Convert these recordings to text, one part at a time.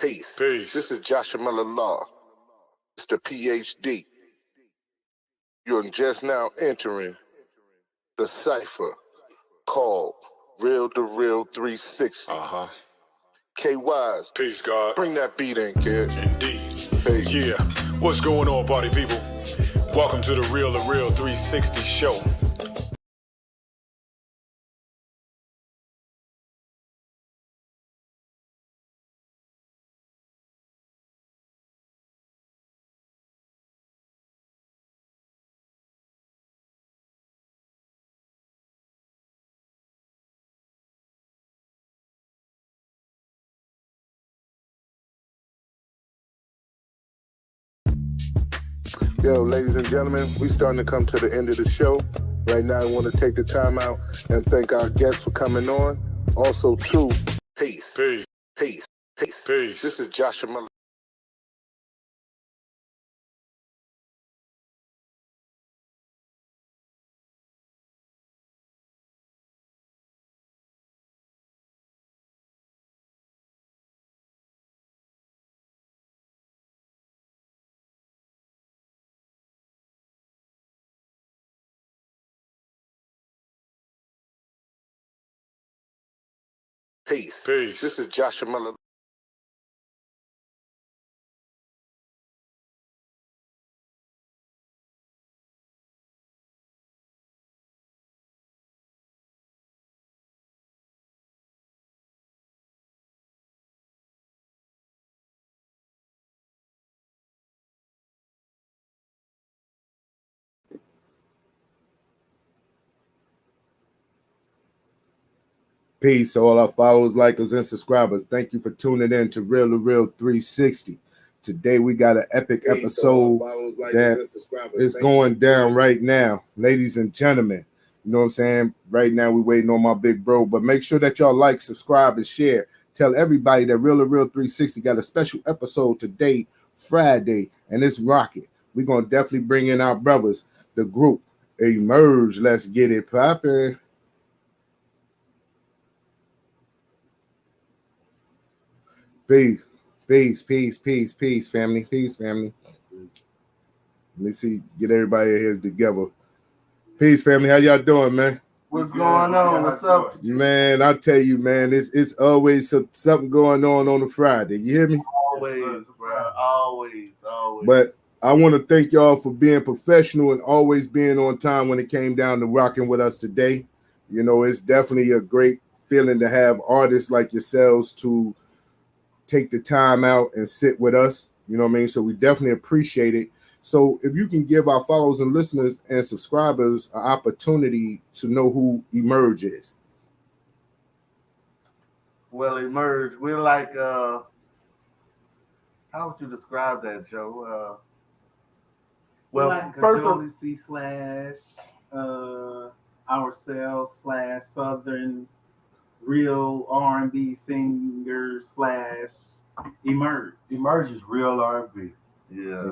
Peace. Peace. This is Joshua Miller Law, Mr. PhD. You're just now entering the cipher called Real2reel360. KYs. Peace, God. Bring that beat in, kid. Indeed. Peace. Yeah. What's going on, party people? Welcome to the Real2reel360 show. Yo, ladies and gentlemen, we starting to come to the end of the show. Right now, I want to take the time out and thank our guests for coming on. Also, too, peace. Peace. Peace. Peace. Peace. This is Joshua Miller. Peace. Peace. This is Joshua Miller. Peace to all our followers, likers, and subscribers. Thank you for tuning in to Real2reel360. Today we got an epic episode that is going down right now, ladies and gentlemen. You know what I'm saying? Right now we're waiting on my big bro, but make sure that y'all like, subscribe, and share. Tell everybody that Real2reel360 got a special episode today, Friday, and it's rocket. We're gonna definitely bring in our brothers, the group Emerge. Let's get it poppin'. Peace, peace, peace, peace, peace, family, peace, family. Let me see, get everybody here together. Peace, family. How y'all doing, man? What's going on? What's up? Man, I tell you, man, it's always something going on a Friday. You hear me? Always, bro. Always. But I want to thank y'all for being professional and always being on time when it came down to rocking with us today. You know, it's definitely a great feeling to have artists like yourselves to take the time out and sit with us, you know what I mean? So we definitely appreciate it. So if you can give our followers and listeners and subscribers an opportunity to know who Emerge is. Well, Emerge, we're like, how would you describe that, Joe? Well, Well, like first of Jonesy / ourselves / Southern real R&B singer / Emerge. Emerge is real R&B. yeah,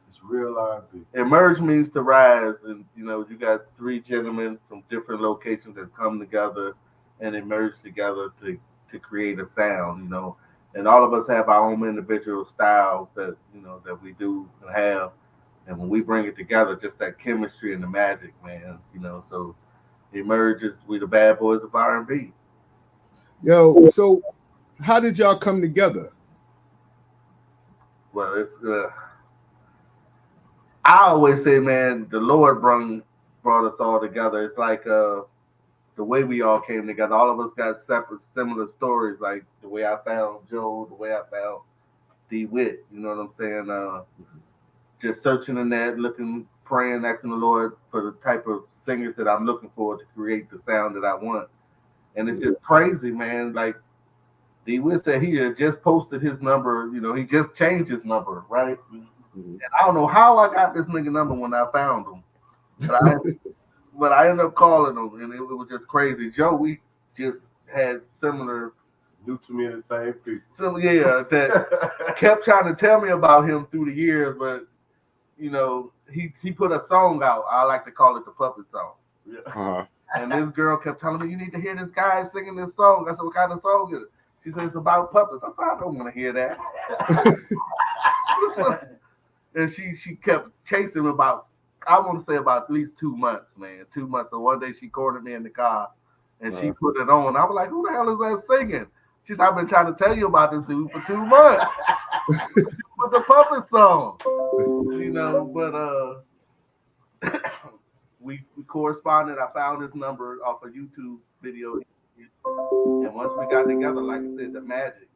It's real R&B. Emerge means to rise, and you got three gentlemen from different locations that come together and emerge together to create a sound, and all of us have our own individual styles that that we do and have, and when we bring it together, just that chemistry and the magic, man, so Emerge is we the bad boys of R&B. Yo, so how did y'all come together? Well, it's I always say, man, the Lord brought us all together. It's like the way we all came together. All of us got separate, similar stories. Like the way I found Joe, the way I found D-Wit. You know what I'm saying? Just searching the net, looking, praying, asking the Lord for the type of singers that I'm looking for to create the sound that I want. And it's just crazy, man. Like D-Wit said, he had just posted his number. He just changed his number, right? And I don't know how I got this nigga number when I found him, but I ended up calling him, and it was just crazy. Joe, we just had similar, New to me the same people. that kept trying to tell me about him through the years, but he put a song out. I like to call it the puppet song. Yeah. And this girl kept telling me, you need to hear this guy singing this song. I said, what kind of song is it? She said, it's about puppets. I said, I don't want to hear that. And she kept chasing about, I want to say about at least 2 months, man. 2 months. So one day she cornered me in the car and she put it on. I was like, who the hell is that singing? She said, I've been trying to tell you about this dude for 2 months. With the puppet song. You know, but we corresponded. I found his number off a YouTube video. And once we got together, like I said, the magic.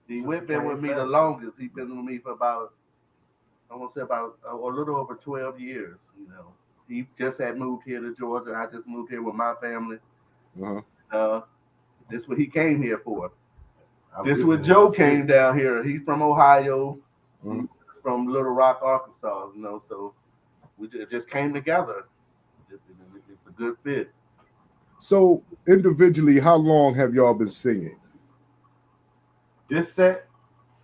He been with me the longest. He's been with me for about, I want to say about a little over 12 years. You know, he just had moved here to Georgia. I just moved here with my family. This is what he came here for. This is what Joe came down here. He's from Ohio, from Little Rock, Arkansas. You know, so we just came together. It's a good fit. So individually, how long have y'all been singing? This set?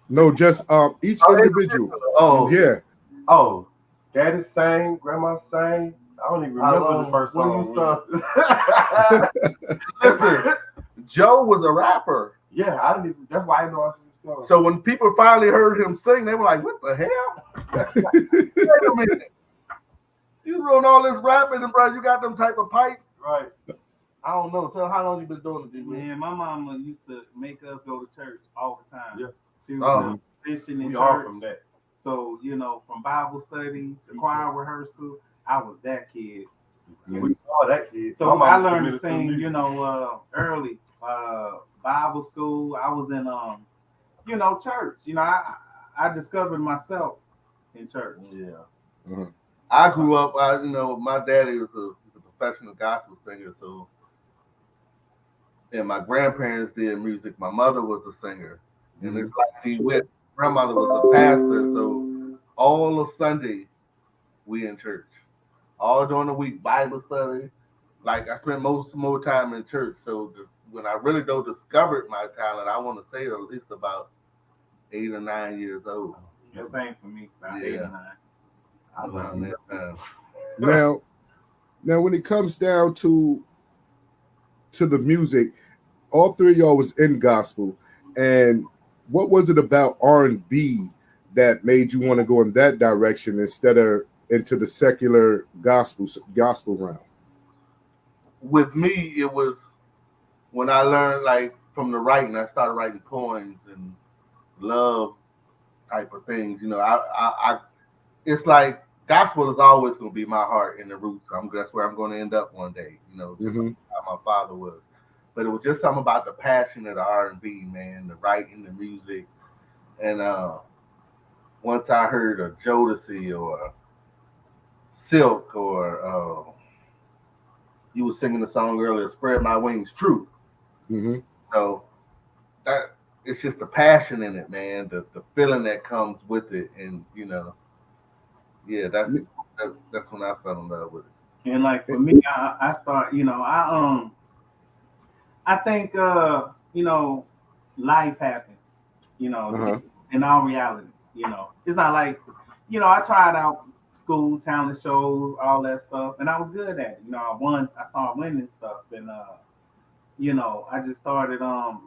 No, just each individual. Oh yeah. Oh, Daddy sang, Grandma sang. I don't even remember the first song. Listen, Joe was a rapper. Yeah, I didn't even. That's why I know I should song. So when people finally heard him sing, they were like, "What the hell? Wait a minute! You doing all this rapping, and bro, you got them type of pipes, right?" I don't know. Tell how long you been doing it, man. My mama used to make us go to church all the time. Yeah, she was musician in church. From that. So you know, from Bible study to choir rehearsal, I was that kid. We all that kid. So I learned to sing, you know, early. Bible school. I was in you know, church. You know, I discovered myself in church. Yeah. I grew up. You know, my daddy was a professional gospel singer. So, and my grandparents did music. My mother was a singer, and it's like we went. Grandmother was a pastor. So all of Sunday, we in church. All during the week, Bible study. Like I spent more time in church. So when I really discovered my talent, I want to say at least about 8 or 9 years old. The same for me, about 8 or 9. I learned that time. Now, when it comes down to the music, all three of y'all was in gospel, and what was it about R&B that made you want to go in that direction instead of into the secular gospel realm? With me, it was when I learned, like, from the writing. I started writing poems and love type of things. You know, I it's like gospel is always going to be my heart in the roots. That's where I'm going to end up one day. You know, just like how my father was. But it was just something about the passion of the R&B, man, the writing, the music. And once I heard a Jodeci or Silk or you were singing the song earlier, "Spread My Wings," True. So that it's just the passion in it, man, the feeling that comes with it, and you know, yeah, that's when I fell in love with it. And like for me, I start, you know, I think you know, life happens, you know, in all reality, you know. It's not like, you know, I tried out school, talent shows, all that stuff, and I was good at it. You know, I started winning stuff, and you know, I just started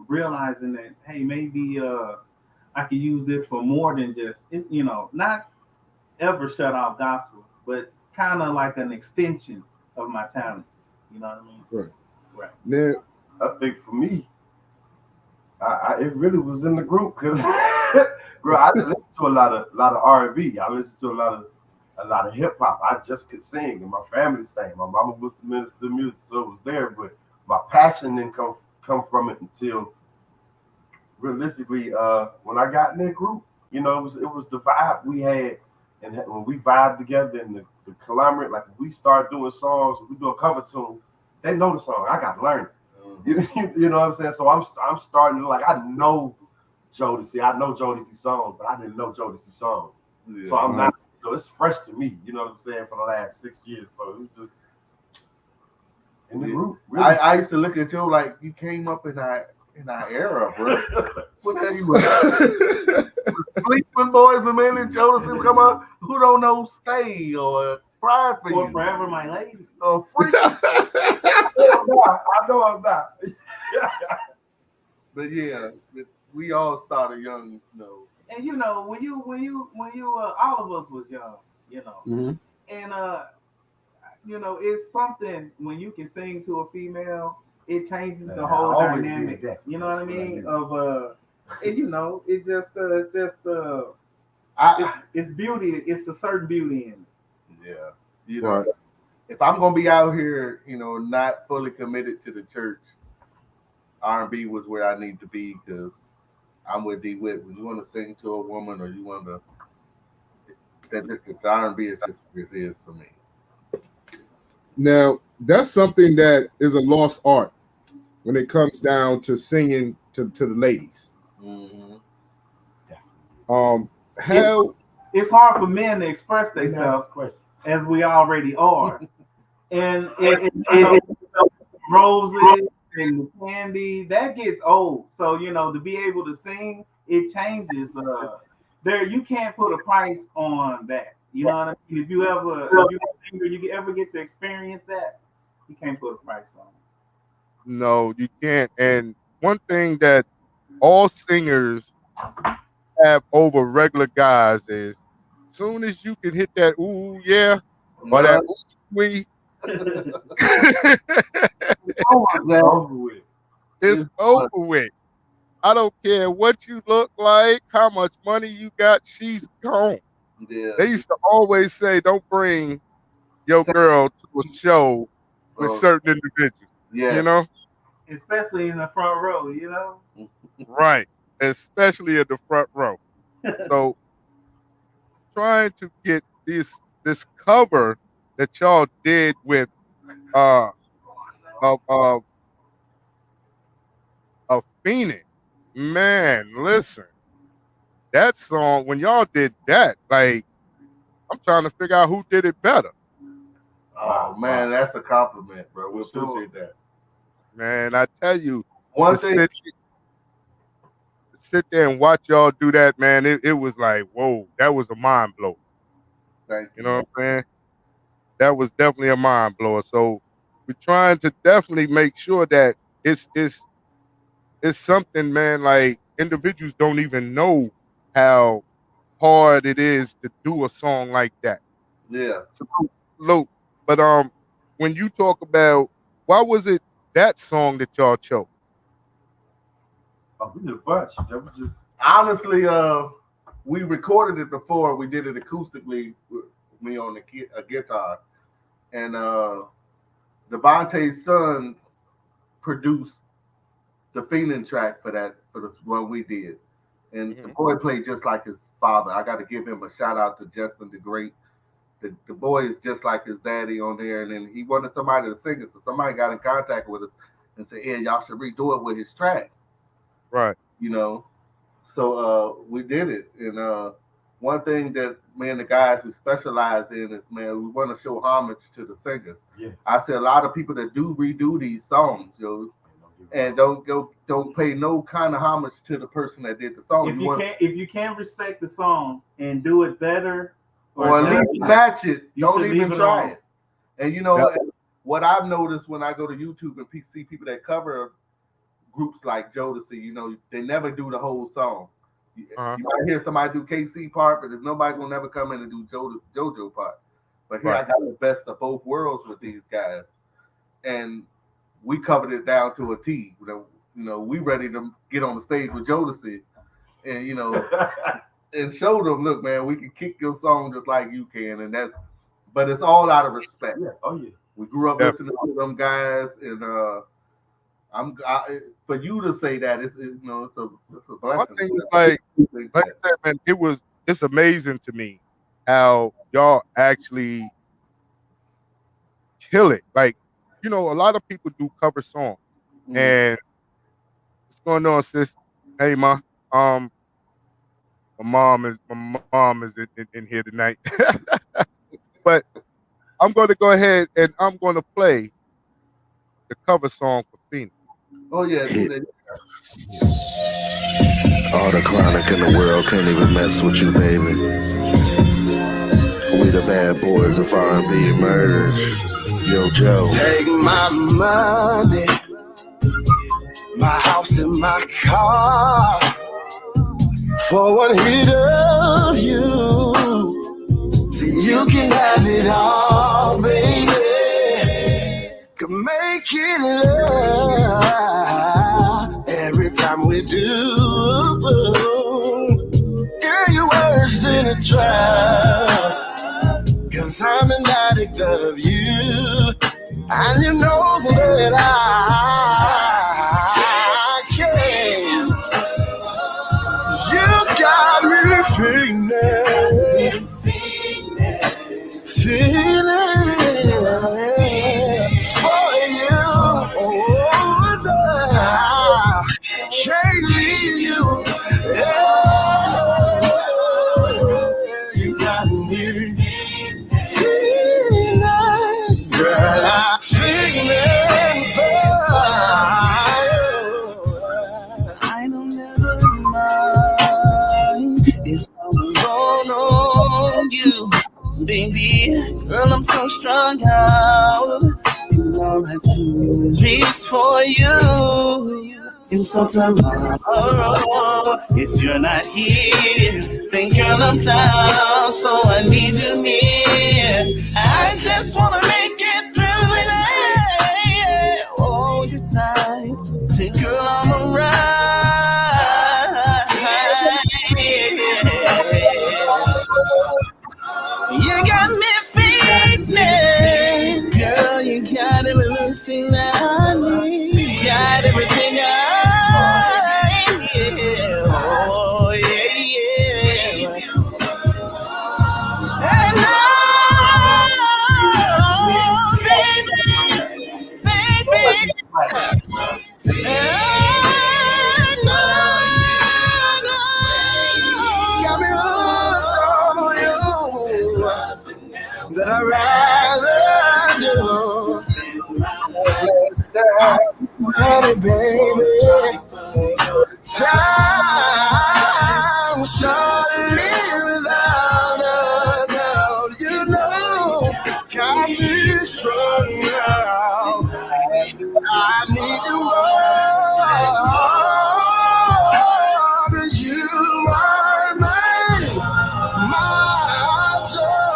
realizing that, hey, maybe I could use this for more than just, it's, you know, not ever shut off gospel, but kind of like an extension of my talent. You know what I mean? Right. Now, I think for me, it really was in the group because, bro, I didn't listen to a lot of R&B. I listened to a lot of hip hop. I just could sing, and my family sang. My mama was the minister of music, so it was there. But my passion didn't come from it until realistically when I got in that group. You know, it was the vibe we had, and when we vibed together and the conglomerate, like if we start doing songs, we do a cover tune, they know the song. I got to learn it. You know what I'm saying? So I'm starting to, like, I know Jodeci. I know Jodeci songs, but I didn't know Jodeci songs. Yeah. So I'm not, you know, it's fresh to me, you know what I'm saying, for the last 6 years. So it was just in the group. Really. I used to look at you like you came up in our era, bro. What the hell you was? Sleeping Boys, the Man and Jodeci come up. Who don't know Stay or Cry for or You? Forever My Lady. Or Freak. I know I'm not. But yeah, we all started young, you know. And you know, when you all of us was young, you know, Mhm. and you know, it's something when you can sing to a female, it changes the I whole always dynamic. did that. You know what I That's what I mean? do. Of and you know, it's just it's beauty. It's a certain beauty in it. Yeah, you know, Right. if I'm gonna be out here, you know, not fully committed to the church, R&B was where I need to be because I'm with D Wit. When you want to sing to a woman or you want to, that just the R&B is just what it is for me. Now, that's something that is a lost art when it comes down to singing to the ladies. Mm-hmm. How It's hard for men to express themselves as we already are, and you know, roses and candy that gets old. So you know, to be able to sing, it changes. There, you can't put a price on that. You know what I mean? If you ever get to experience that, you can't put a price on it. no, you can't. And one thing that all singers have over regular guys is soon as you can hit that ooh yeah or that No, ooh wee, Almost there. Over with. it's over with. I don't care what you look like, how much money you got, she's gone. yeah, They used to always say, don't bring your girl to a show with uh, certain individuals, you yes, know? Especially in the front row. You know. Right. Especially in the front row. So trying to get this cover that y'all did with uh of of Phoenix. Man, listen, that song when y'all did that, like I'm trying to figure out who did it better. oh man, that's a compliment, bro. We appreciate that. Man, I tell you, One to thing, sit there and watch y'all do that, man, it was like, whoa, that was a mind blower. thank You you, know man. what I'm saying? That was definitely a mind blower. So we're trying to definitely make sure that it's something, man, like individuals don't even know how hard it is to do a song like that. Yeah. So, look, but when you talk about why was it that song that y'all chose? Oh, we did a bunch. That was just Honestly, we recorded it before. We did it acoustically with me on a guitar, and Devontae's son produced the Phoenix track for the one we did, and the boy played just like his father. I got to give him a shout out to Justin the Great. The boy is just like his daddy on there, and then he wanted somebody to sing it, so somebody got in contact with us and said, "Yeah, y'all should redo it with his track." Right. You know, so we did it, and one thing that me and the guys we specialize in is, man, we want to show homage to the singers. Yeah. I see a lot of people that do redo these songs, yo, and don't pay no kind of homage to the person that did the song. If you can't respect the song and do it better or at least match it, don't even try it. And you know what I've noticed when I go to YouTube and see people that cover groups like Jodeci, you know, they never do the whole song. You might hear somebody do KC part, but there's nobody gonna never come in and do JoJo part. But here I got the best of both worlds with these guys, and we covered it down to a T. You know, we ready to get on the stage with Jodeci, and you know, and show them, look, man, we can kick your song just like you can, and but it's all out of respect. Yeah. Oh yeah. We grew up listening to them guys, and for you to say that, it's a blessing. One thing is like I said, man, it's amazing to me how y'all actually kill it. Like, you know, a lot of people do cover songs, and what's going on, sis? Hey, ma, my mom is in here tonight, but I'm going to go ahead and I'm going to play the cover song for Phoenix. Oh yeah, do that. All the chronic in the world can't even mess with you, baby. We the bad boys of R&B murders. Yo, Joe. Take my money my house and my car for one hit of you. So you can have it all, baby. Can make it love every time we do. Girl, you're worse than a drug, 'cause I'm an addict of you. And you know that I can't. You got me feeling for you. Oh, I can't leave you. Yeah, you got me feeling, girl, I'm feeling for you. I don't never mind. It's all on you, baby. Girl, I'm so strung out. And all I do is reach for you. And so tomorrow, if you're not here, then girl, I'm down. So I need you near. I just wanna make it through it. Oh, you're tight. Say, girl, I'm alright. You got me feeling, girl. You got everything I need. You got everything I need. Oh yeah, yeah. And baby. Got me hooked on you. That I'd rather do. Baby. Time shortly without a doubt. You know, got me strung out. I need you more, 'cause you are my joy.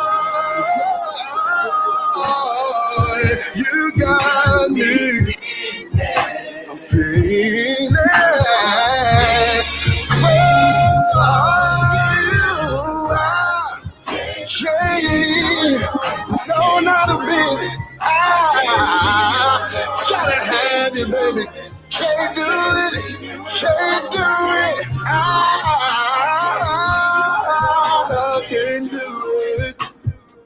You got me feeling for you. No, not a bit. I gotta have you, baby. Can't do it. Can't do it. I can't do it.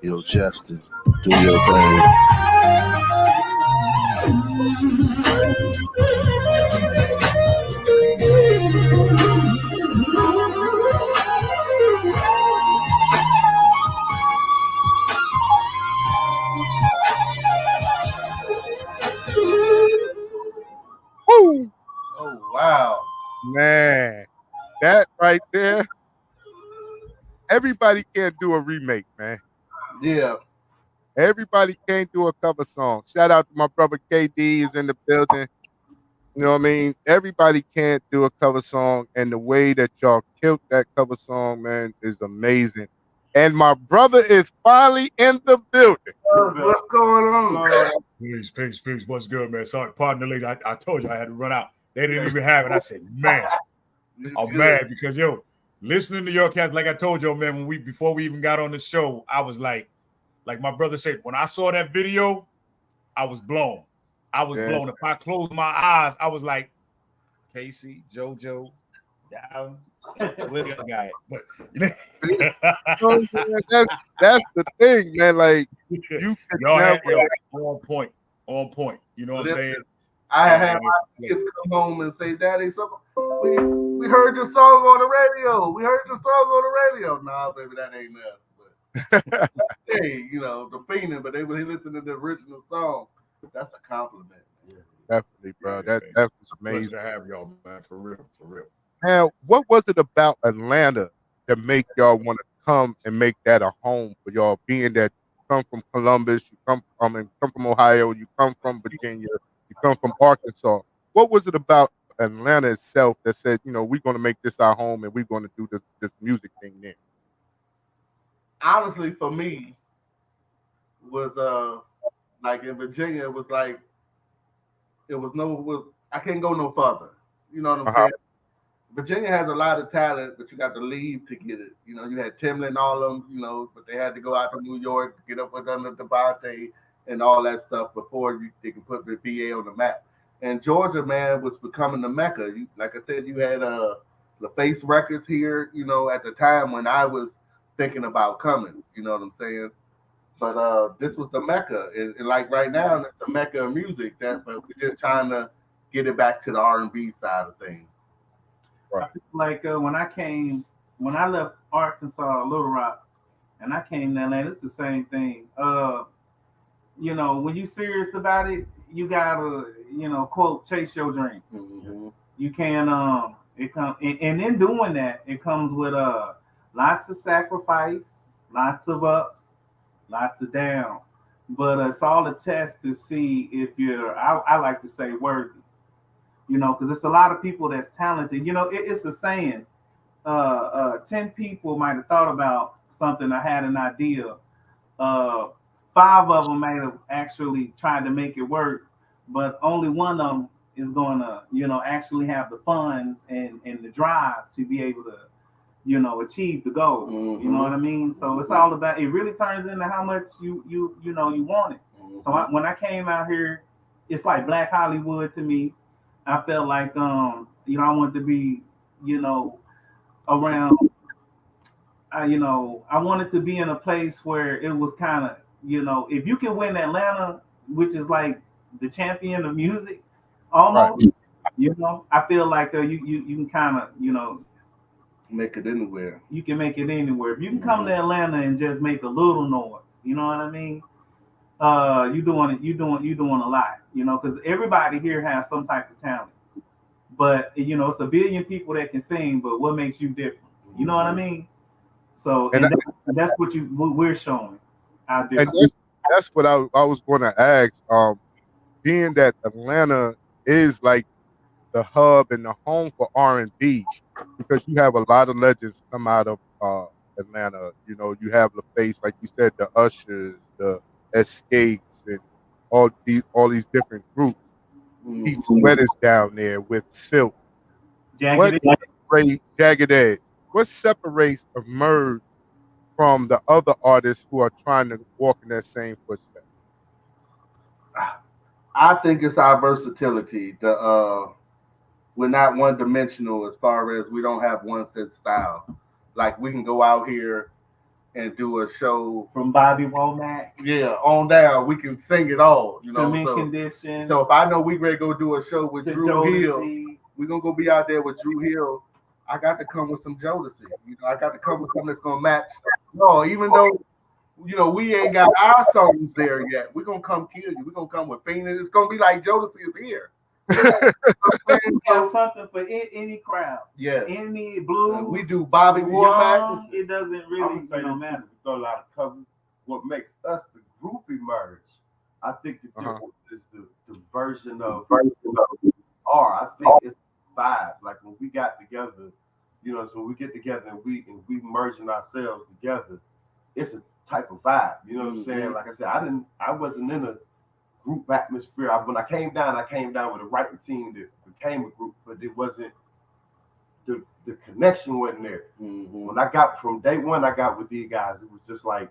Yo, Justin, do your thing. Woo! Oh wow. Man, that right there. Everybody can't do a remake, man. Yeah. Everybody can't do a cover song. Shout out to my brother KD is in the building. You know what I mean? Everybody can't do a cover song, and the way that y'all killed that cover song, man, is amazing. And my brother is finally in the building. What's going on? Peace. What's good, man? Sorry, pardon the lady. I told you I had to run out. They didn't even have it. I said, man, I'm mad because listening to your cast, like I told you, man, before we even got on the show, I was like my brother said, when I saw that video, I was blown. Blown. If I closed my eyes, I was like, Casey, JoJo, down. Where the other guy at? But that's the thing, man. Like you on point. You know what I'm saying? I had my kids come home and say, "Daddy, we heard your song on the radio. We heard your song on the radio." Nah, baby, that ain't us. But hey, the Phoenix, but they listen to the original song. That's a compliment. Yeah. Definitely, bro. That was amazing to have y'all, man. For real. Now, what was it about Atlanta that make y'all want to come and make that a home for y'all? Being that you come from Columbus, you come from Ohio, you come from Virginia, you come from Arkansas. What was it about Atlanta itself that said, you know, we're going to make this our home and we're going to do this music thing there? Honestly, for me, was like in Virginia, it was like I can't go no further. You know what I'm saying? Virginia has a lot of talent, but you got to leave to get it. You know, you had Timlin and all of them, you know, but they had to go out to New York to get up with under Devontae and all that stuff before they can put the VA on the map. And Georgia, man, was becoming the mecca. Like I said, you had the Face Records here, you know, at the time when I was thinking about coming. You know what I'm saying? But this was the mecca, and like right now, it's the mecca of music. But we're just trying to get it back to the R&B side of things. I feel like when I left Arkansas, Little Rock, and I came to Atlanta, it's the same thing. You know, when you serious about it, you gotta, you know, quote, chase your dream. Mm-hmm. You can it come and in doing that, it comes with lots of sacrifice, lots of ups, lots of downs. But it's all a test to see if you're I like to say worthy. You know, because it's a lot of people that's talented. You know, it's a saying. 10 people might have thought about something. I had an idea. 5 of them might have actually tried to make it work, but only one of them is going to, you know, actually have the funds and the drive to be able to, you know, achieve the goal. Mm-hmm. You know what I mean? So it's all about. It really turns into how much you know you want it. Mm-hmm. So when I came out here, it's like Black Hollywood to me. I felt like you know, I wanted to be, you know, around. You know, I wanted to be in a place where it was kind of, you know, if you can win Atlanta, which is like the champion of music, almost. Right. You know, I feel like you can kind of, you know, make it anywhere. You can make it anywhere. If you can come to Atlanta and just make a little noise, you know what I mean? You're doing a lot, you know, because everybody here has some type of talent. But you know, it's a billion people that can sing, but what makes you different? You know what I mean? So that's what we're showing out there. And that's what I was going to ask. Being that Atlanta is like the hub and the home for R&B, because you have a lot of legends come out of Atlanta. You know, you have LaFace, like you said, the Ushers, the Escapes, and all these different groups. Keith Sweat is down there with Silk. Jagged Edge. What separates Emerge from the other artists who are trying to walk in that same footstep? I think it's our versatility. We're not one dimensional as far as we don't have one set style. Like we can go out here and do a show from Bobby Womack. Yeah, on down. We can sing it all. You know, Mint Condition. So if I know we ready to go do a show with Drew Hill, we're gonna go be out there with Drew Hill. I got to come with some Jodeci. You know, I got to come with something that's gonna match. No, even though, you know, we ain't got our songs there yet. We're gonna come kill you. We're gonna come with Phoenix. It's gonna be like Jodeci is here. Something for any crowd. Yes. Any blues. We do Bobby Womack. It doesn't really matter. We throw a lot of covers. What makes us the group emerge, I think the difference is the version of R. I think it's 5. Like when we got together, you know, so we get together and we merging ourselves together, it's a type of vibe. You know what I'm saying? Like I said, I wasn't in a group atmosphere. When I came down with a right team that became a group, but it wasn't the connection wasn't there. When I got from day one, I got with these guys. It was just like,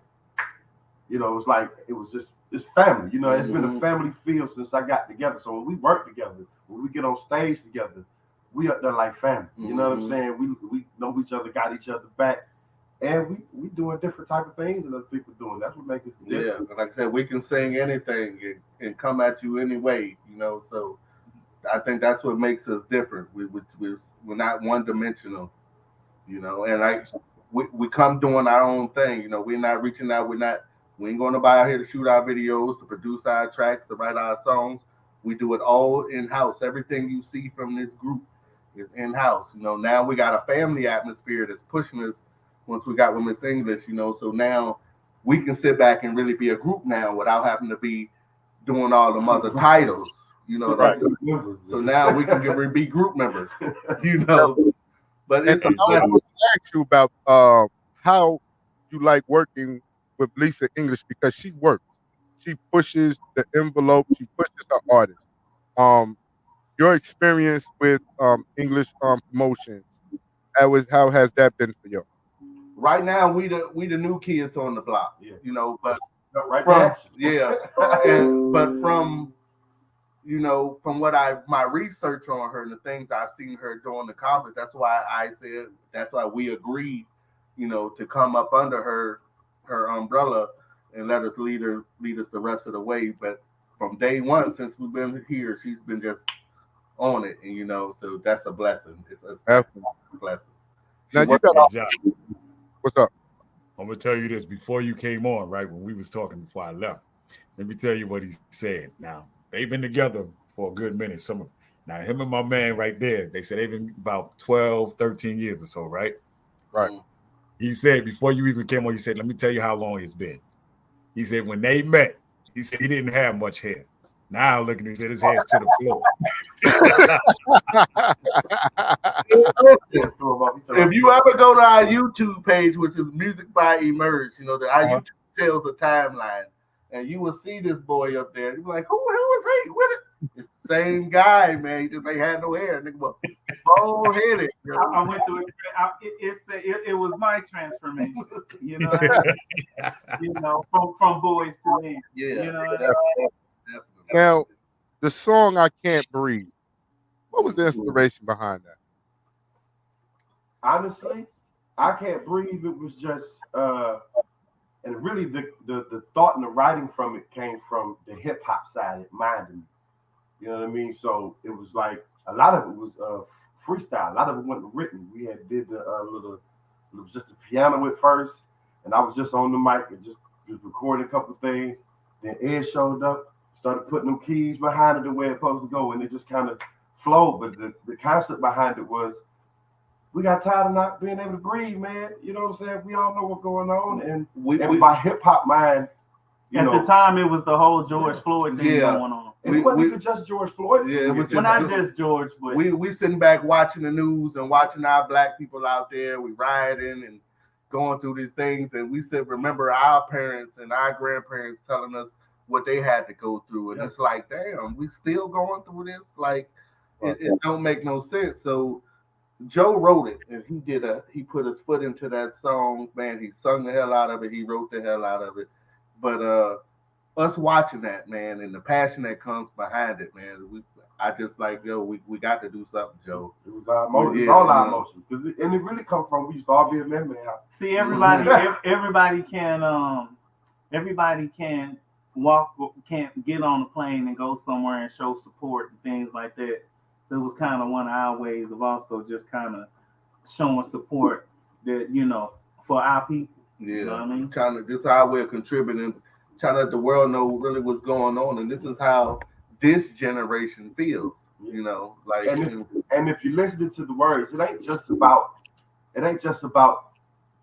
you know, it was just it's family. You know, it's been a family feel since I got together. So when we work together, when we get on stage together, we up there like family. You know what I'm saying? We know each other, got each other back. And we doing different type of things than other people doing. That's what makes us different. Yeah, like I said, we can sing anything and come at you anyway, you know. So I think that's what makes us different. We're not one dimensional, you know. And like we come doing our own thing, you know. We're not reaching out. We ain't going to buy out here to shoot our videos, to produce our tracks, to write our songs. We do it all in house. Everything you see from this group is in house. You know, now we got a family atmosphere that's pushing us. Once we got with Miss English, you know, so now we can sit back and really be a group now without having to be doing all the other titles. You know, Right. so now we can be group members. You know, but And it's a I was ask you about how you like working with Lisa English because she works. She pushes the envelope. She pushes her artists. Your experience with English promotions. How has that been for you? right now we the new kids on the block. You know, but Right from there. but from you know, from what my research on her and the things I've seen her doing the conference, that's why we agreed, you know, to come up under her umbrella and let us lead us the rest of the way. But from day one, since we've been here, she's been just on it, and you know, so that's a blessing. It's a blessing. Now you got what's up? I'm gonna tell you this before you came on, right? When we was talking before I left, let me tell you what he said. Now they've been together for a good minute. Now him and my man right there, they said they've been about 12, 13 years or so, right? Right. He said before you even came on, he said, let me tell you how long it's been. He said when they met, he said he didn't have much hair. Now looking, he said his hair's to the floor. If you ever go to our YouTube page, which is Music by Emerge, you know, our YouTube tells a timeline, and you will see this boy up there. You'll be like, who is he? What? It's the same guy, man. He just ain't had no hair. Nigga, bald headed. I went through it. It was my transformation. You know, you know, from boys to men. Yeah. You know. Definitely. Now, the song "I Can't Breathe." What was the inspiration behind that? Honestly, I Can't Breathe. It was just, and really the thought and the writing from it came from the hip hop side. It minded me. You know what I mean? So it was like a lot of it was freestyle. A lot of it wasn't written. We had did the it was just the piano at first, and I was just on the mic and just recording a couple things. Then Ed showed up, started putting them keys behind it the way it's supposed to go, and it just kind of flowed. But the concept behind it was, we got tired of not being able to breathe, man. You know what I'm saying? We all know what's going on, and my hip hop mind. At the time, it was the whole George Floyd thing going on. And it wasn't even just George Floyd. Yeah, it was not just George, but we sitting back watching the news and watching our black people out there. We rioting and going through these things, and we said, remember our parents and our grandparents telling us what they had to go through, and it's like, damn, we still going through this. Like, it don't make no sense. So Joe wrote it, and he put his foot into that song. Man, he sung the hell out of it. He wrote the hell out of it. But us watching that, man, and the passion that comes behind it, man, I just like, yo, we got to do something, Joe. It was our emotion. It was all our emotion. And it really come from, we used to all be a member. See, everybody can can't get on a plane and go somewhere and show support and things like that. So it was kind of one of our ways of also just kind of showing support that, you know, for our people. Yeah, you know what I mean? This is how we're contributing, trying to let the world know really what's going on, and this is how this generation feels. You know, like, and if you listen to the words, it ain't just about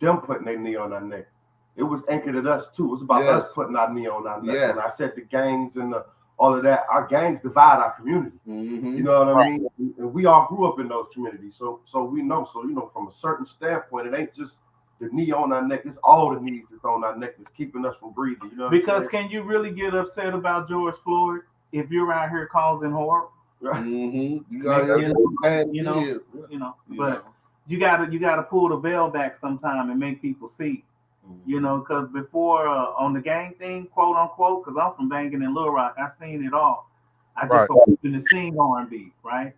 them putting their knee on our neck. It was anchored at us too. It was about us putting our knee on our neck. Yes. When I said the gangs and all of that, our gangs divide our community. Mm-hmm. You know what I mean? And we all grew up in those communities, so we know. So you know, from a certain standpoint, it ain't just the knee on our neck. It's all the knees that's on our neck that's keeping us from breathing. You know? Because can you really get upset about George Floyd if you're out here causing horror? Mm-hmm. But you gotta pull the veil back sometime and make people see. You know, because before on the gang thing, quote unquote, because I'm from Banging in Little Rock, I seen it all. I just opened the scene R&B, right?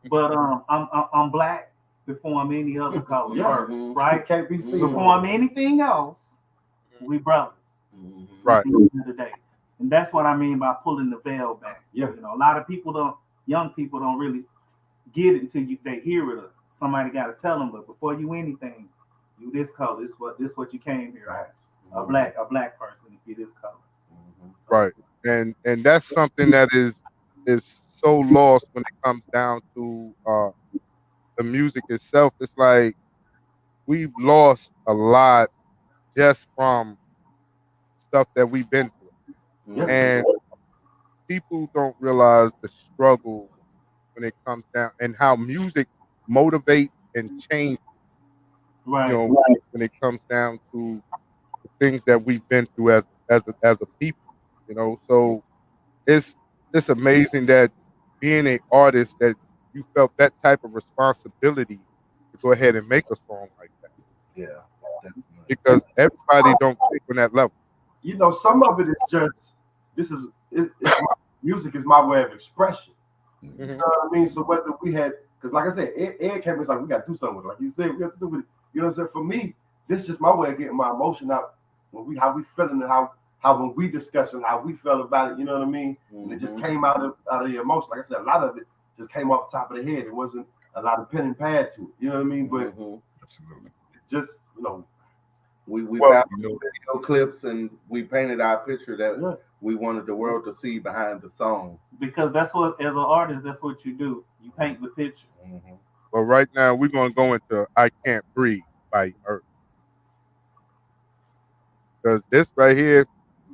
But I'm black before I'm any other color first, right? Can't be seen before I'm anything else. We brothers, right? At the end of the day, and that's what I mean by pulling the veil back. Yeah, you know, a lot of young people don't really get it until they hear it. Or somebody got to tell them. But before you anything, you this color. This what you came here. Right? A black person. If you this color. Right, and that's something that is so lost when it comes down to the music itself. It's like we've lost a lot just from stuff that we've been through. And people don't realize the struggle when it comes down and how music motivates and changes. Right. When it comes down to the things that we've been through as a people. So it's amazing that being an artist that you felt that type of responsibility to go ahead and make a song like that Yeah, definitely. because everybody don't think on that level. Some of it is just it's music is my way of expression. Mhm. You know what I mean? So whether we had, because like I said, Ed came in, it's like we got to do something with it. Like you said, we got to do with it. You know what I'm saying? For me, this is just my way of getting my emotion out how we feeling and how when we discussing how we felt about it. You know what I mean? And it just came out of the emotion. Like I said, a lot of it just came off the top of the head. It wasn't a lot of pen and pad to it. You know what I mean? But Absolutely. just we Well, found video clips and we painted our picture that we wanted the world to see behind the song. Because that's what, as an artist, that's what you do. You paint the picture. But right now we're gonna go into "I Can't Breathe" by Earth because this right here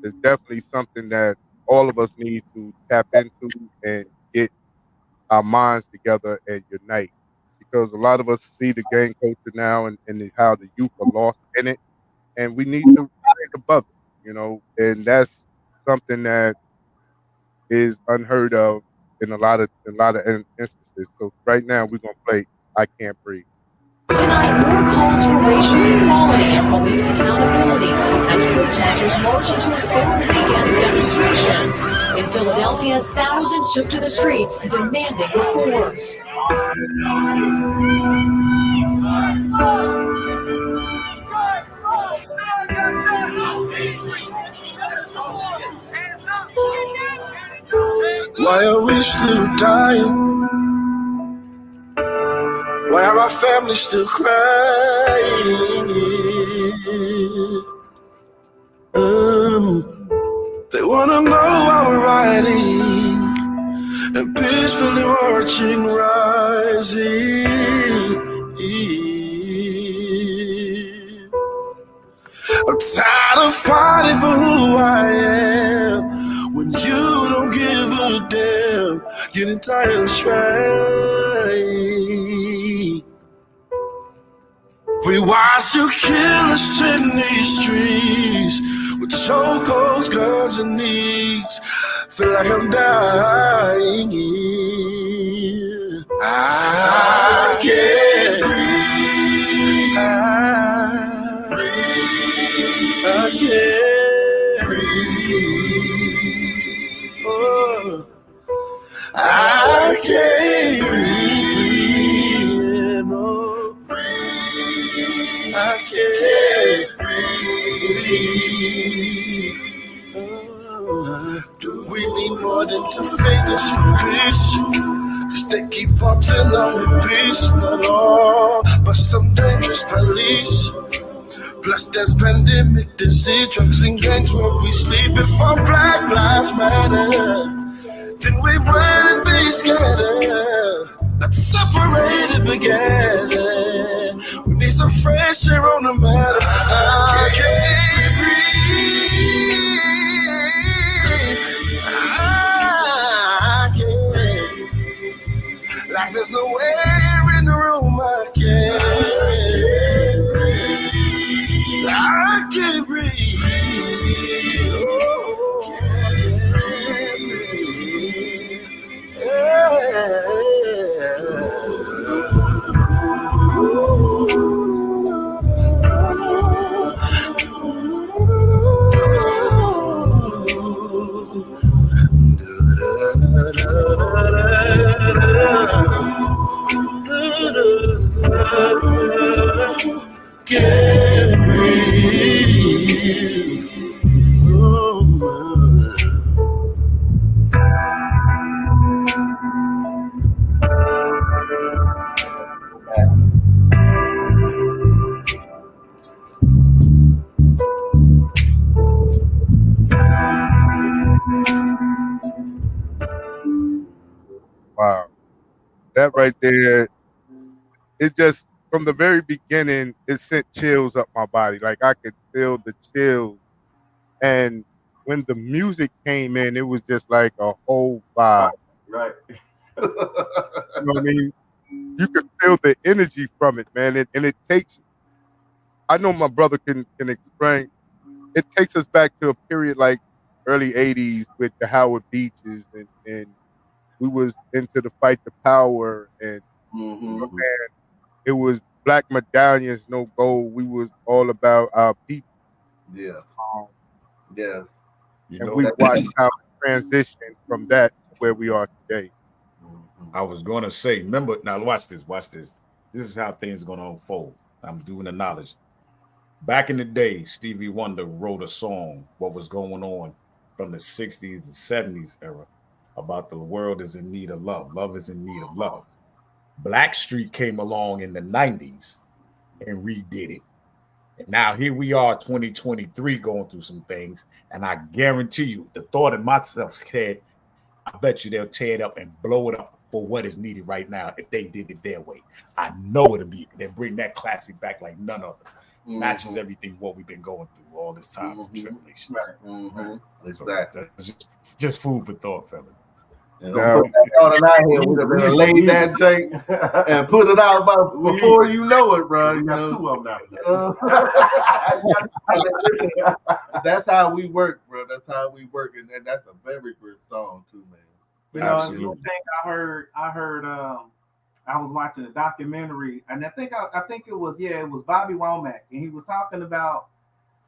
is definitely something that all of us need to tap into and get our minds together and unite. Because a lot of us see the gang culture now and how the youth are lost in it, and we need to rise above it. And that's something that is unheard of in a lot of instances. So right now we're gonna play "I Can't Breathe." Tonight, more calls for racial equality and police accountability as protesters march into a third weekend of demonstrations. In Philadelphia, thousands took to the streets demanding reforms. Why are we still dying? Why are our families still crying? They wanna know why we're riding and peacefully marching, rising. I'm tired of fighting for who I am when you don't give a damn. Getting tired of trying. We watch you kill us in these streets with chokeholds, guns, and knees. Feel like I'm dying. I can't breathe. I can't breathe. Oh, I can't breathe. No, I can't breathe. Do we need more than 2 fingers for peace? Cause they keep on telling me peace, not all, but some dangerous police. Plus there's pandemic, disease, drugs and gangs where we sleep. If our Black Lives Matter, then we wouldn't be scattered. Let's separate it together. We need some fresh air on the matter. I can't breathe. I can't. Like there's no air in the room. I can't breathe. I can't breathe. Oh, I can't breathe. Can't breathe. Wow, that right there, it just from the very beginning, it sent chills up my body. Like I could feel the chills, and when the music came in, it was just like a whole vibe. Right. You know what I mean? You could feel the energy from it, man. And it takes, I know my brother can explain, it takes us back to a period like early 80s with the Howard Beaches and we was into the fight the power and Mm-hmm. man, it was black medallions, no gold. We was all about our people. Yes. Um, Yes. You and know, we watched how it transitioned from that to where we are today. Mm-hmm. I was going to say, remember, now watch this, watch this. This is how things are going to unfold. I'm doing the knowledge. Back in the day, Stevie Wonder wrote a song, what was going on from the 60s and 70s era about the world is in need of love. Love is in need of love. Blackstreet came along in the 90s and redid it. And now here we are, 2023, going through some things. And I guarantee you, the thought in myself head, I bet you they'll tear it up and blow it up for what is needed right now if they did it their way. I know it'll be, they'll bring that classic back like none other. Matches everything what we've been going through all this time and tribulations. Right. Mm-hmm. So Exactly. that's just food for thought, fellas. And Now- don't put that thought in our head. We'd have been laid that jank and put it out about before you know it, bro. We You got know? two of them now. Listen, that's how we work, bro. That's how we work, and that's a very good song too, man. You know, Absolutely. one thing I heard, I was watching a documentary, and I think it was Bobby Womack, and he was talking about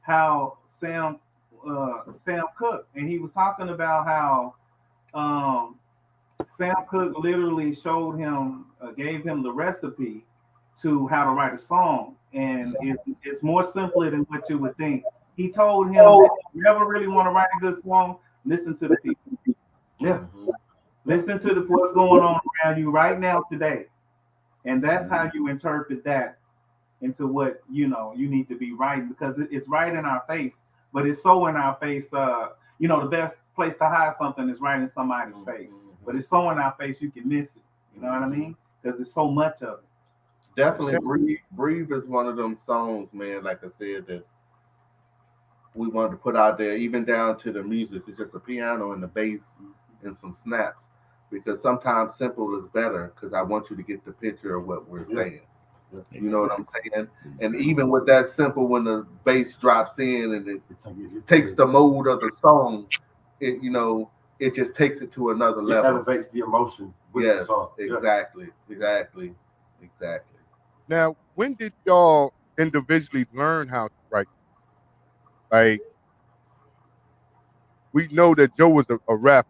how Sam Cooke, and he was talking about how Sam Cooke literally showed him, gave him the recipe to how to write a song, and it's more simpler than what you would think. He told him, if you ever really want to write a good song, listen to the people. Yeah. Mm-hmm. Listen to what's going on around you right now today. And that's how you interpret that into what you need to be writing, because it's right in our face, but it's so in our face. The best place to hide something is right in somebody's face, but it's so in our face you can miss it. You know what I mean? Because there's so much of it. Definitely, Breathe is one of them songs, man. Like I said, that we wanted to put out there, even down to the music. It's just a piano and the bass and some snaps. Because sometimes simple is better, because I want you to get the picture of what we're saying. You know what I'm saying? And even with that simple, when the bass drops in and it takes the mode of the song, it just takes it to another It level. elevates the emotion with Yes, the song. exactly. Now, when did y'all individually learn how to write? Like, we know that Joe was a rapper,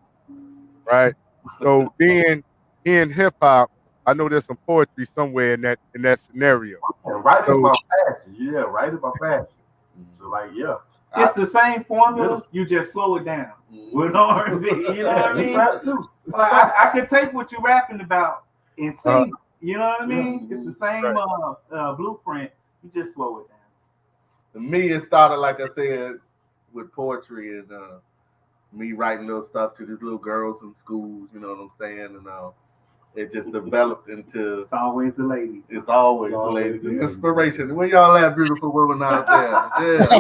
right? So being in hip hop, I know there's some poetry somewhere in that scenario. And write is my passion. Yeah, write is my passion. So It's the same formula, you just slow it down with R&B. You know what I mean? Like I could take what you're rapping about and sing. You know what I mean? It's the same blueprint. You just slow it down. To me, it started, like I said, with poetry and me writing little stuff to these little girls in schools. You know what I'm saying? And it just developed into. It's always the ladies. It's always the ladies. The inspiration. Where y'all at, beautiful women out there?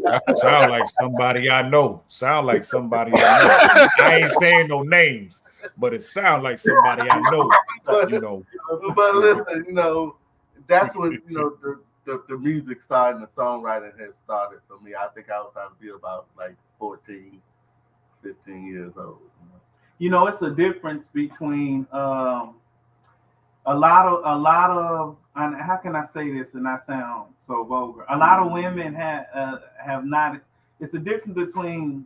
Yeah. Sound like somebody I know. I ain't saying no names, but it sounds like somebody I know. But listen, that's when the music started and the songwriting has started for me. I think I was trying to be about like 14, 15 years old. It's a difference between a lot of and how can I say this and not sound so vulgar? A lot of women have not. It's the difference between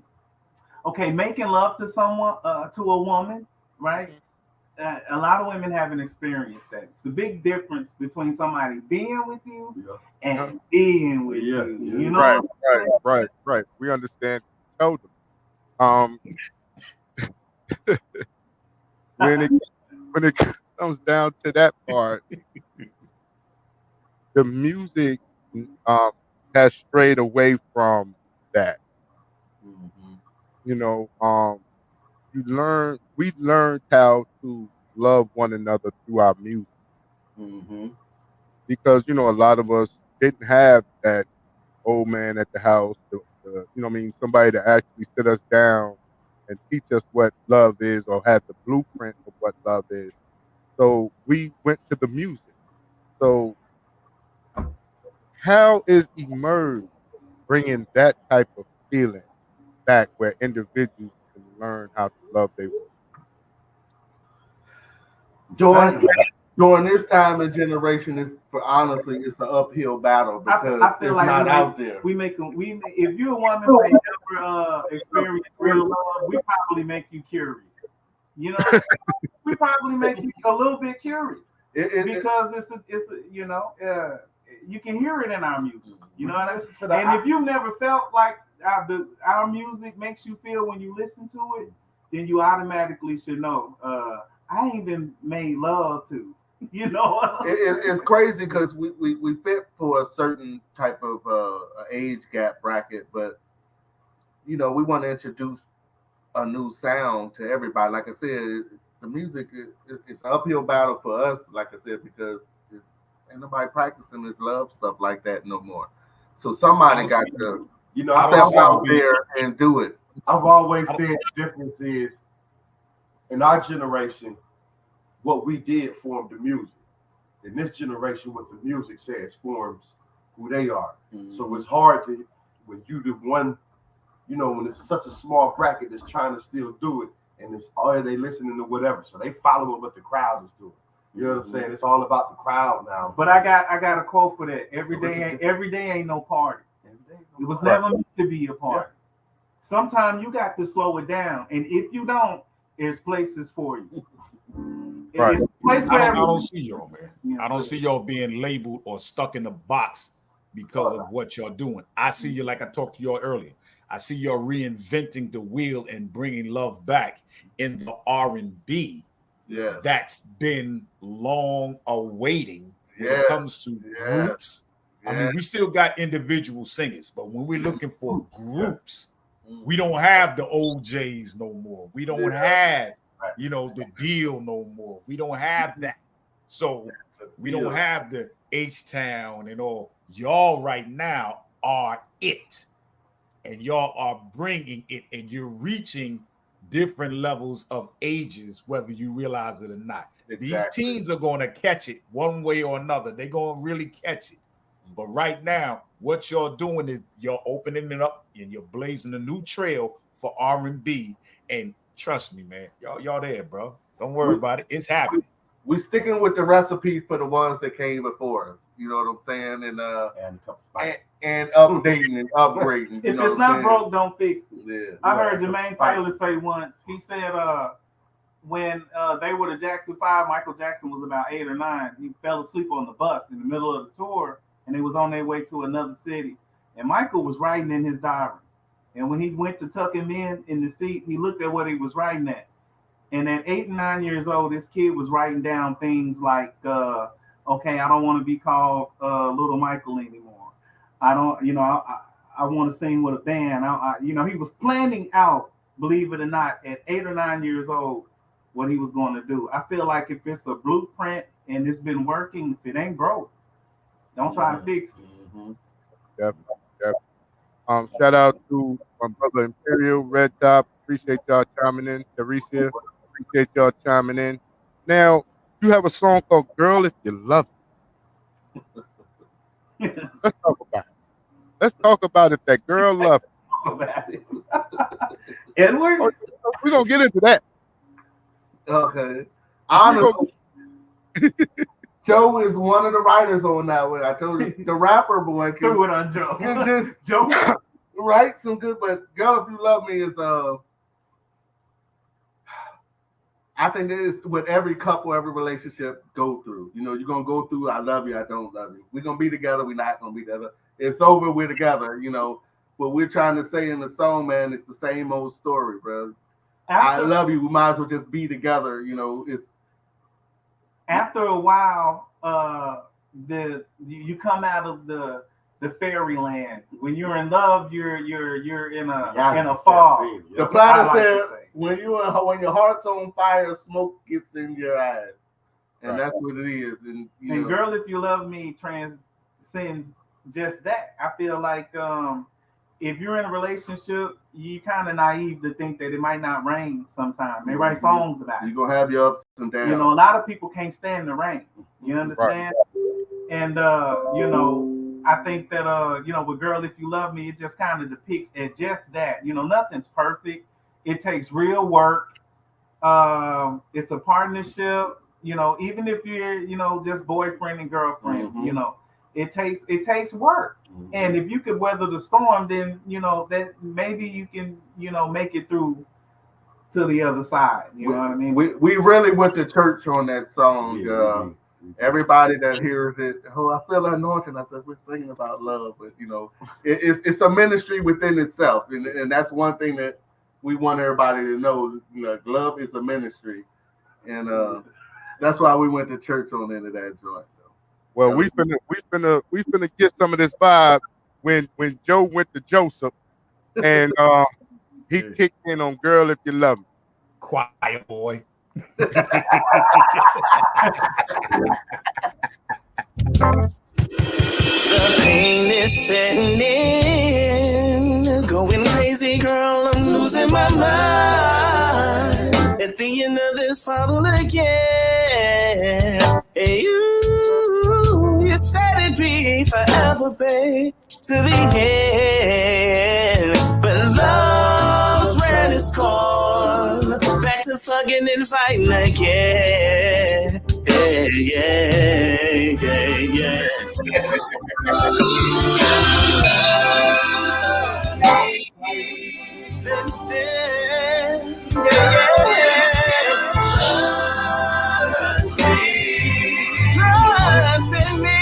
making love to someone, to a woman, right? A lot of women haven't experienced that. It's a big difference between somebody being with you and being with you. You know, Right. We understand. Tell them. When it comes down to that part, the music has strayed away from that. We learned how to love one another through our music. Because a lot of us didn't have that old man at the house, the somebody to actually sit us down and teach us what love is or have the blueprint of what love is. So we went to the music. So how is Emerge bringing that type of feeling back where individuals can learn how to love their during this time and generation, is for honestly, it's an uphill battle because I feel it's like not out there. If you're a woman that never experienced real love, we probably make you curious. You know, we probably make you a little bit curious because you can hear it in our music. You know what I mean? And if you never felt like our music makes you feel when you listen to it, then you automatically should know. I ain't been made love to. You know, it's crazy because we fit for a certain type of age gap bracket, but we want to introduce a new sound to everybody. Like I said, the music it's an uphill battle for us. Like I said, because ain't nobody practicing this love stuff like that no more. So somebody got to step out there and do it. I've always said the difference is in our generation, what we did formed the music. In this generation, what the music says forms who they are. Mm-hmm. So it's hard when you the one, when it's such a small bracket that's trying to still do it, and it's all they listening to whatever. So they follow what the crowd is doing. You know what I'm saying? It's all about the crowd now. But I got a quote for that. Every day ain't no party. It was never meant to be a party. Yeah. Sometimes you got to slow it down, and if you don't, there's places for you. Right. I don't see y'all, man. I don't see y'all being labeled or stuck in the box because of what y'all doing. I see you, like I talked to y'all earlier. I see y'all reinventing the wheel and bringing love back in the R&B. Yeah, that's been long awaiting when it comes to groups. I mean, we still got individual singers, but when we're looking for groups, we don't have the OJs no more. We don't have, the deal no more. We don't have that. So we don't have the H-Town and all. Y'all right now are it. And y'all are bringing it, and you're reaching different levels of ages, whether you realize it or not. Exactly. These teens are going to catch it one way or another. They're going to really catch it. But right now, what you're doing is you're opening it up and you're blazing a new trail for R&B. And trust me, man, y'all there, bro. Don't worry about it. It's happening. We're sticking with the recipe for the ones that came before us. You know what I'm saying? And updating and upgrading. If it's not broke, don't fix it. Yeah. I heard Jermaine Taylor say once. He said, when they were the Jackson 5, Michael Jackson was about 8 or 9. He fell asleep on the bus in the middle of the tour, and they was on their way to another city. And Michael was writing in his diary. And when he went to tuck him in the seat, he looked at what he was writing at. And at 8 and 9 years old, this kid was writing down things like, okay, I don't want to be called Little Michael anymore. I don't, I want to sing with a band. He was planning out, believe it or not, at 8 or 9 years old, what he was going to do. I feel like if it's a blueprint and it's been working, if it ain't broke, don't try to fix it. Mm-hmm. Definitely. Shout out to my brother Imperial, Red Top. Appreciate y'all chiming in. Teresa, appreciate y'all chiming in. Now, you have a song called Girl If You Love It. Let's talk about it. Let's talk about it. That girl love it. Edward? We're going to get into that. Okay. Honestly, Joe is one of the writers on that one. I told you, the rapper boy can threw it on Joe. Can just Joe write some good, but Girl If You Love Me is I think it is what every couple, every relationship go through. You're gonna go through I love you, I don't love you. We're gonna be together, we're not gonna be together. It's over, we're together, What we're trying to say in the song, man, it's the same old story, bro. I love you, we might as well just be together, it's after a while, you come out of the fairyland. When you're in love, you're in a fog. The platter said when your heart's on fire, smoke gets in your eyes, and that's what it is. And Girl If You Love Me transcends just that. I feel like if you're in a relationship, you kind of naive to think that it might not rain sometime. They write songs about it. You're gonna have your ups and downs. You know, a lot of people can't stand the rain. You understand? Right. And you know, I think that you know, with Girl If You Love Me, it just kind of depicts it just that. You know, nothing's perfect. It takes real work. It's a partnership. You know, even if you're, you know, just boyfriend and girlfriend, you know, it takes work. And if you could weather the storm, then, you know, that maybe you can, you know, make it through to the other side. You know what I mean? We really went to church on that song. Everybody that hears it, oh, I feel anointed. I said, we're singing about love, but you know, it's a ministry within itself, and that's one thing that we want everybody to know. You know, love is a ministry, and that's why we went to church on into that joint. Well, we finna get some of this vibe when Joe went to Joseph, and he kicked in on "Girl If You Love Me." Quiet boy. The pain is setting in, going crazy, girl. I'm losing my mind at the end of this bottle again. Hey, you said it'd be forever, babe, to the end, but love's ran its course, back to fucking and fighting again. Yeah. Then still, trust in me.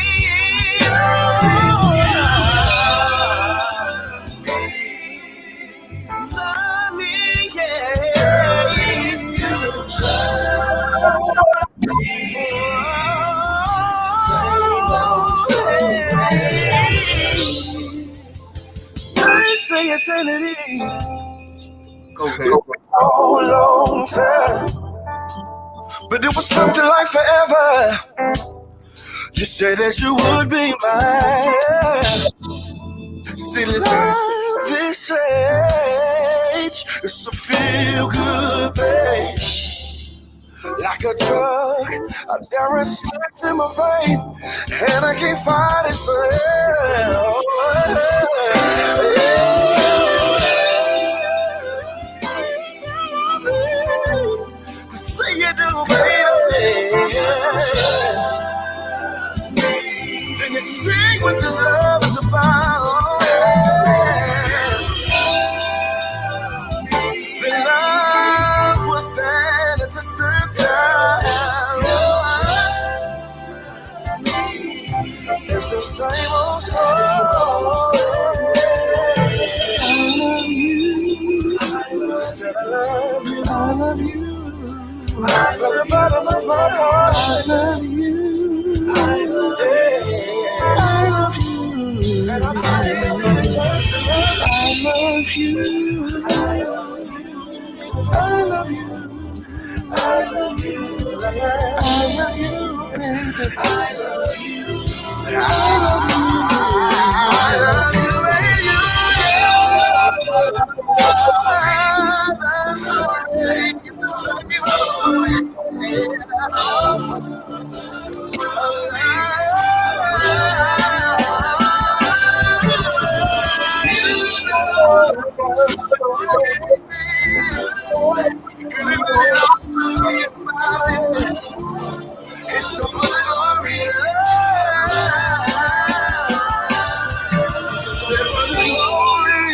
Love me, say eternity. Okay. It's been a long time, but it was something like forever. You said that you would be mine. See, life is strange. It's a feel good, babe. Like a drug, I dare it stuck to my vein, and I can't find it. Say you do, baby. Then you sing what this love is about. The love will stand the test of time. It's the same old song. I love you. I love you. From the bottom of my heart, I love you. I love you. And I'm not here just to love. I love you. I love you. I love you. I love you. I love you. Say I love you. I love you. It's so glorious. Say for the glory.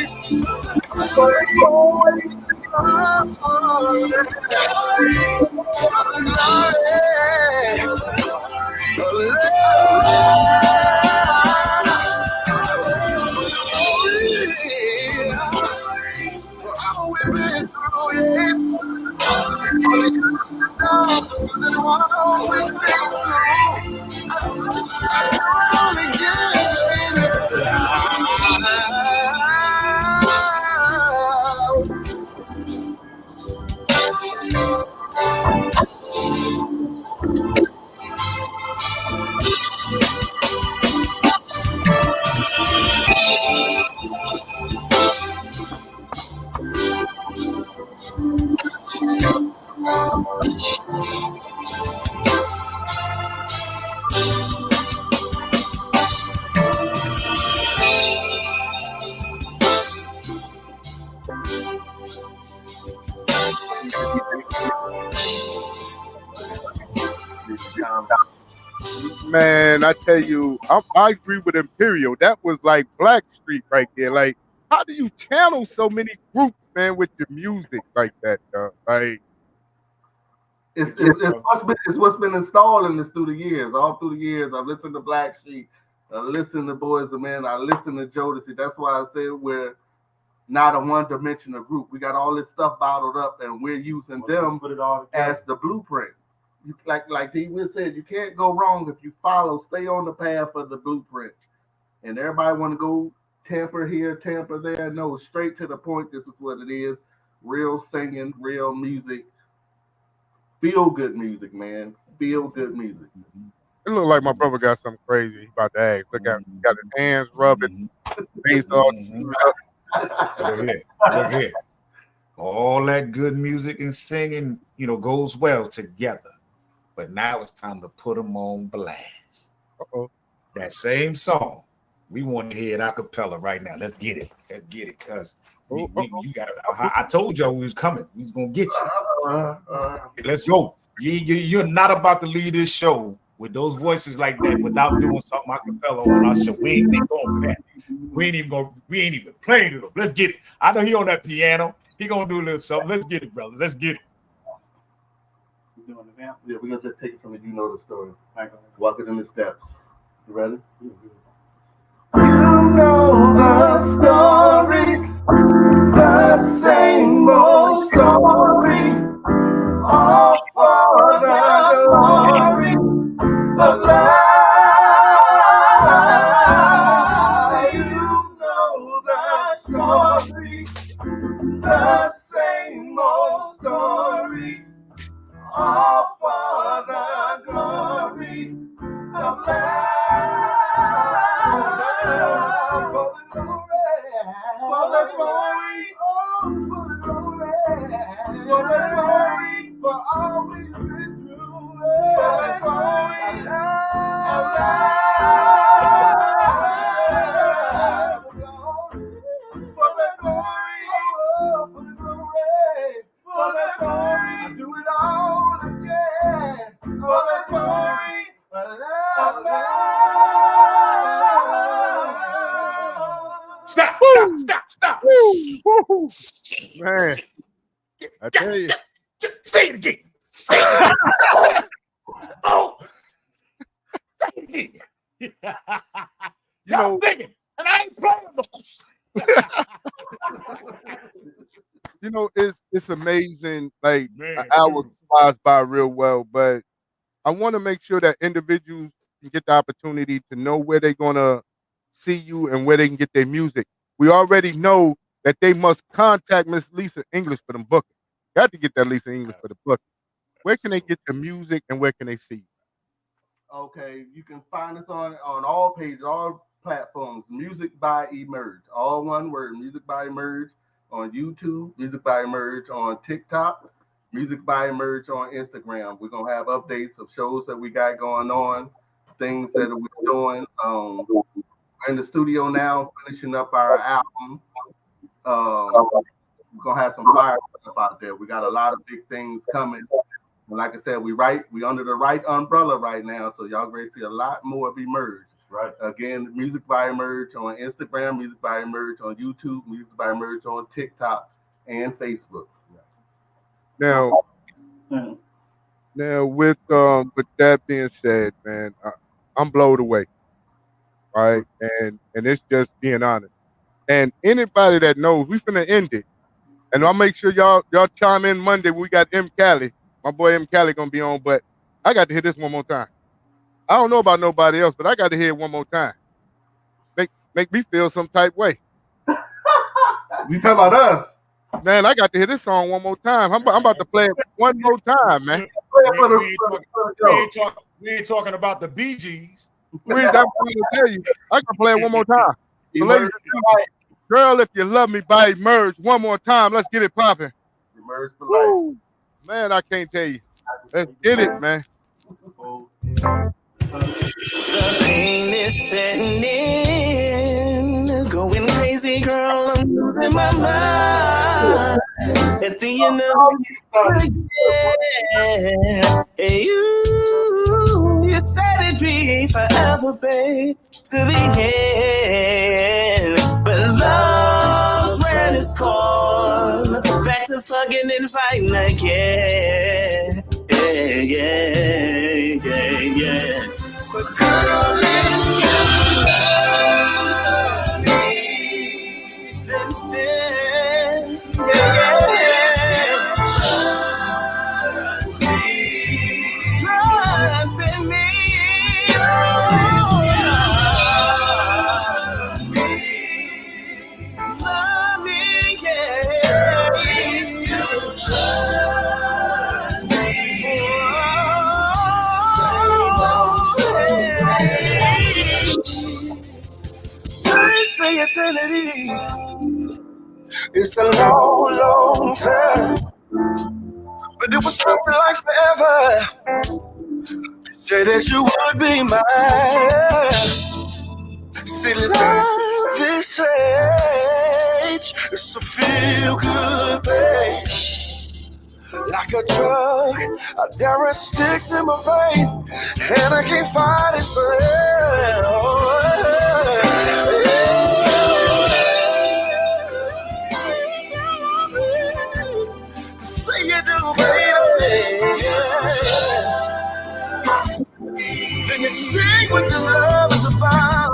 Man, I tell you, I agree with Imperial. That was like Black Street right there. Like, how do you channel so many groups, man, with your music like that? Like, It's what's been installed in us through the years. All through the years, I've listened to Black Sheep, I listened to Boys and Men, I listened to Jodeci. That's why I say we're not a one-dimensional group. We got all this stuff bottled up, and we're using them as the blueprint. Like he said, you can't go wrong if you stay on the path of the blueprint. And everybody want to go tamper here, tamper there. No, straight to the point. This is what it is. Real singing, real music. Feel good music, man. Feel good music. It looked like my brother got something crazy he about to ask. Look out, got his hands rubbing, face all. Look here. All that good music and singing, goes well together. But now it's time to put them on blast. That same song, we want to hear it a cappella right now. Let's get it. Cause you got. I told y'all we was coming. We was gonna get you. Let's go. You're not about to leave this show with those voices like that without doing something a cappella on our show. We ain't going for that. We ain't even playing it. Let's get it. I know he on that piano. He gonna do a little something. Let's get it, brother. Let's get it. Yeah, we're gonna just take it from it. You know the story. Walk it in the steps. You ready? You know the story, the same old story, all for the glory of love. You know the story, the same old story, all for the glory of love. For the glory, for all we've been through, for the glory of love. For the glory, I do it all again. For the glory of love. Stop. Man, I tell you. Say it again. Oh, say it again. Y'all thinking, and I ain't playing it's amazing. Like, an hour flies by real well, but I want to make sure that individuals can get the opportunity to know where they're gonna see you and where they can get their music. We already know that they must contact Miss Lisa English for them booking. Got to get that Lisa English for the book. Where can they get the music and where can they see you? Okay, you can find us on all pages, all platforms. Music by Emerge, all one word. Music by Emerge on YouTube. Music by Emerge on TikTok. Music by Emerge on Instagram. We're gonna have updates of shows that we got going on, things that we're doing. We're in the studio now, finishing up our album. We're gonna have some fire stuff out there. We got a lot of big things coming. And like I said, we under the right umbrella right now, so y'all going to see a lot more of Emerge. Right. Again, Music by Emerge on Instagram, Music by Emerge on YouTube, Music by Emerge on TikTok and Facebook. Now with that being said, man, I'm blown away. All right, and it's just being honest. And anybody that knows, we finna end it. And I'll make sure y'all chime in Monday. We got M. Cali. My boy M. Cali gonna be on, but I got to hear this one more time. I don't know about nobody else, but I got to hear it one more time. Make me feel some type way. You talking about us? Man, I got to hear this song one more time. I'm about to play it one more time, man. We ain't talking about the Bee Gees. I'm going to tell you. I can play it one more time. So ladies and gentlemen, Girl, If You Love Me by Emerge. One more time. Let's get it popping. Emerge for life. Woo. Man, I can't tell you. Let's get it, man. The pain is setting in, going crazy, girl. I'm losing my mind. At the end of the day, you said it be forever, babe, to the end. But love's ran its course, back to fucking and fighting again. Yeah. But girl, if you love me, then stand, yeah. Trust me. Trust in me. Love me, yeah. You trust me. I say eternity. It's a long, long time, but it was something like forever. Say that you would be mine. See, love is strange. It's a feel good, babe. Like a drug, I dare it stick to my vein, and I can't find it. So, say you do, baby. Then you sing what the love is about.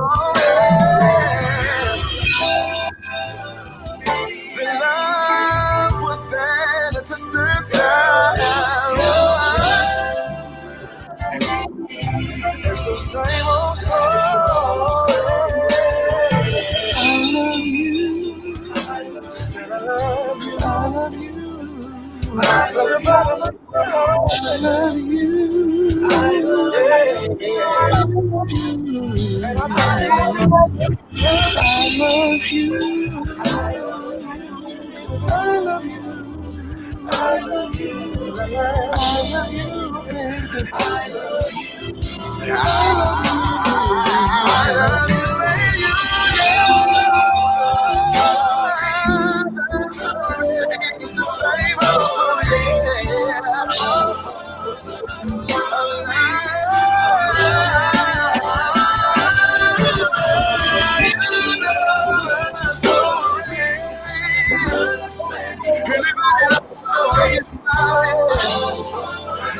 The love will stand the test of time. It's the same old story. I love you. Said I love you. I love you. I love you. I love you. I love you. And I just need you. I love you. I love you. I love you. I love you, baby. I love you. Say I love you. I love you, baby. It's the same old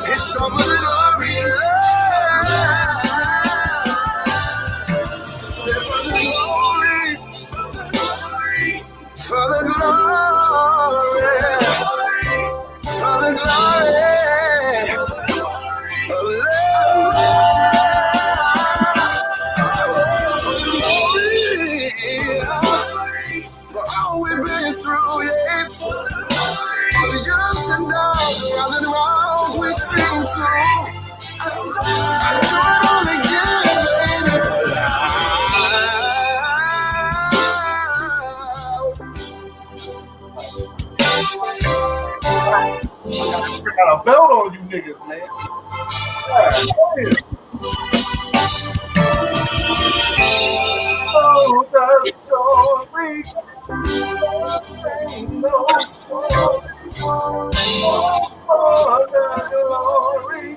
it's some of the glory. For the glory, for the glory, for the glory of love, for the glory, for all we've been through, yeah. For the ups and downs, the rounds and rounds we sing through. I do it all again, baby. I got a belt on you niggas, man. Oh, the story. No story. Oh, the glory.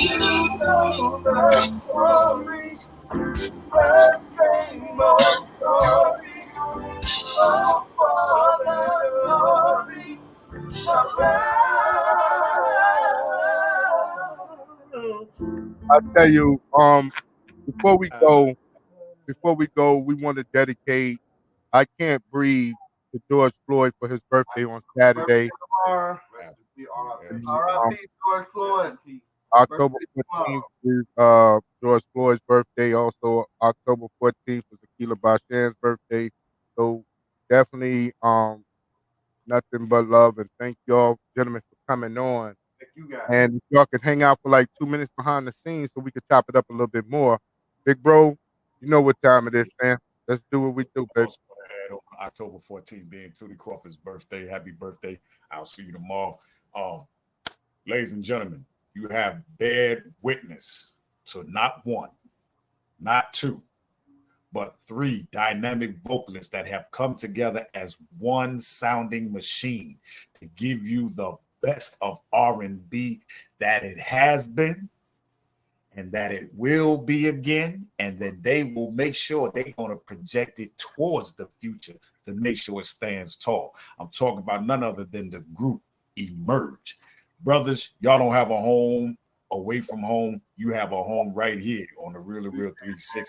You know the story. The same old story. Oh, for the glory. I tell you, before we go, we want to dedicate I Can't Breathe to George Floyd for his birthday on Saturday. R.I.P. George Floyd. October 14th is George Floyd's birthday. Also, October 14th is Akila Bashan's birthday. So definitely nothing but love, and thank y'all gentlemen for coming on. Thank you guys. And if y'all can hang out for like 2 minutes behind the scenes so we could chop it up a little bit more. Big bro, you know what time it is, man. Let's do what we do, baby. October 14th being Trudy Crawford's birthday. Happy birthday. I'll see you tomorrow. Ladies and gentlemen, you have bared witness to not one, not two, but three dynamic vocalists that have come together as one sounding machine to give you the best of R&B that it has been and that it will be again, and then they will make sure they're going to project it towards the future to make sure it stands tall. I'm talking about none other than the group Emerge. Brothers, y'all don't have a home away from home. You have a home right here on the Real2reel 360.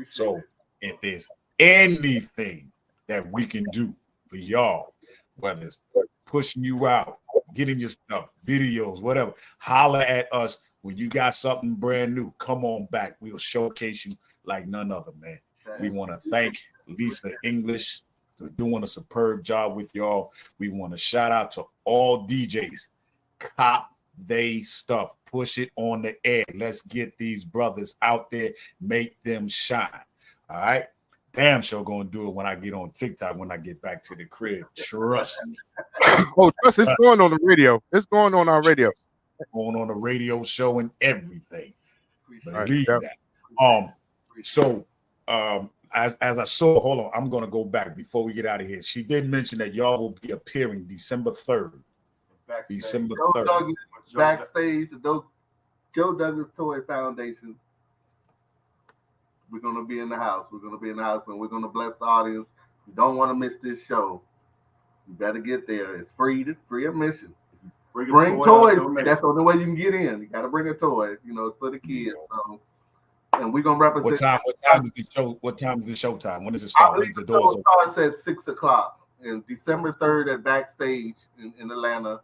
So if there's anything that we can do for y'all, whether it's pushing you out, getting your stuff, videos, whatever, holler at us. When you got something brand new, come on back. We'll showcase you like none other, man. We want to thank Lisa English for doing a superb job with y'all. We want to shout out to all DJs. Cop they stuff. Push it on the air. Let's get these brothers out there. Make them shine. All right? Damn sure gonna do it when I get on TikTok when I get back to the crib. Trust me. Oh, trust it's going on the radio. It's going on our radio. Going on the radio show and everything. Believe Right, that. As I saw, hold on, I'm gonna go back before we get out of here. She did mention that y'all will be appearing December 3rd. December 3rd. Douglas backstage, the Joe Douglas Toy Foundation. We're gonna be in the house. We're gonna be in the house, and we're gonna bless the audience. You don't want to miss this show. You better get there. It's free. It's free admission. Bring toys. That's the only way you can get in. You got to bring a toy, for the kids. So, and we're gonna represent. What time is the show? What time is the show time? When does it start? When the doors open? Starts at 6:00 and December 3rd at Backstage in Atlanta.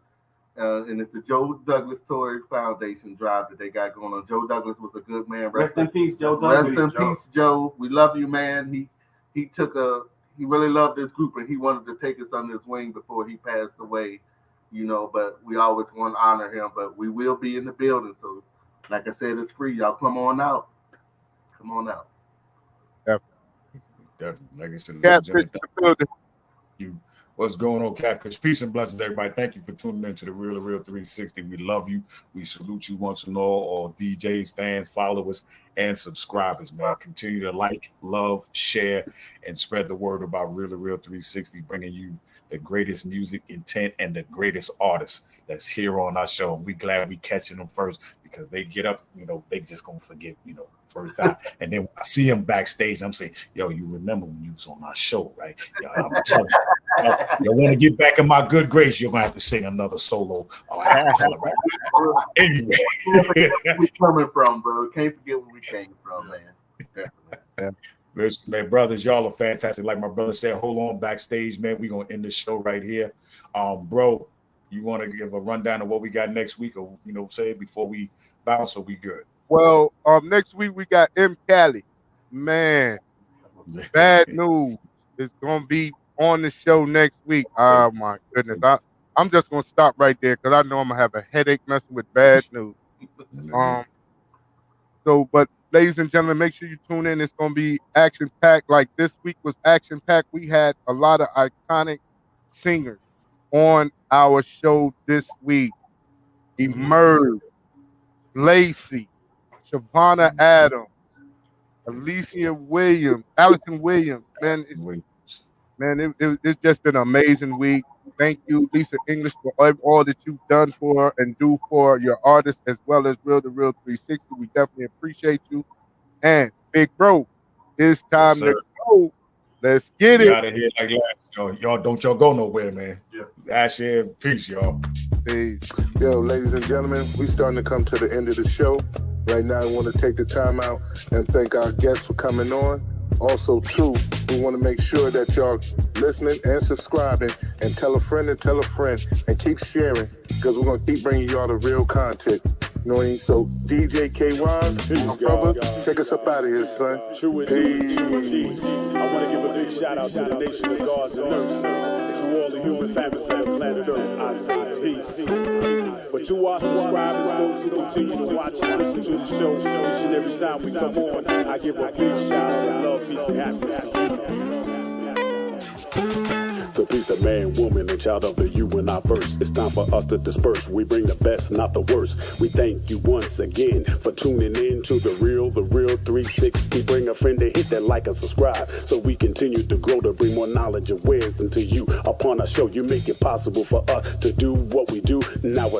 And it's the Joe Douglas Toy Foundation drive that they got going on. Joe Douglas was a good man. Rest in peace, Joe Douglas. Rest in peace, Joe. We love you, man. He really loved this group, and he wanted to take us under his wing before he passed away. But we always want to honor him. But we will be in the building. So, like I said, it's free. Y'all come on out. Come on out. Definitely. Like I said, what's going on, Catfish? Peace and blessings, everybody. Thank you for tuning in to the Real2reel 360. We love you. We salute you once and all DJs, fans, followers, and subscribers, man. Continue to like, love, share, and spread the word about Real2reel 360, bringing you the greatest music intent and the greatest artists that's here on our show. And we glad we catching them first because they get up, they just gonna forget, first time. And then when I see them backstage, I'm saying, yo, you remember when you was on our show, right? Yeah, I'm telling you, you want to get back in my good grace, you're gonna have to sing another solo. Right? Anyway, where we coming from, bro? Can't forget where we came from, man. Listen, man, brothers, y'all are fantastic. Like my brother said, hold on backstage, man. We're gonna end the show right here. Bro, you want to give a rundown of what we got next week, or say before we bounce, or we good? Well, next week we got M. Cali. Man, Bad News is gonna be on the show next week. Oh my goodness. I'm just gonna stop right there because I know I'm gonna have a headache messing with Bad News. But ladies and gentlemen, make sure you tune in. It's gonna be action packed. Like this week was action packed. We had a lot of iconic singers on our show this week. Emerge, Lacey, Shavonna Adams, Allison Williams. Man, it's just been an amazing week. Thank you, Lisa English, for all that you've done for her and do for your artists as well as Real2reel 360. We definitely appreciate you. And Big Bro, it's time to go. Let's get it. Out of here like that. Y'all don't go nowhere, man. Yeah. Peace, y'all. Peace. Yo, ladies and gentlemen, we starting to come to the end of the show. Right now, I want to take the time out and thank our guests for coming on. Also, too, we want to make sure that y'all listening and subscribing and tell a friend and keep sharing because we're going to keep bringing y'all the real content. You know what I mean? So, DJ K-Wise, my brother, take us up out of here, son. Peace. I want to give a big shout out to the nation of guards and nurses. To all the human families on planet Earth, I say peace. But to our subscribers, those who continue to watch and listen to the show, each and every time we come on, I give a big shout out of love, peace, and happiness to you. To please the man, woman, and child of the you in our verse. It's time for us to disperse. We bring the best, not the worst. We thank you once again for tuning in to the Real2reel Real360. Bring a friend to hit that like and subscribe so we continue to grow to bring more knowledge and wisdom to you. Upon our show, you make it possible for us to do what we do. Now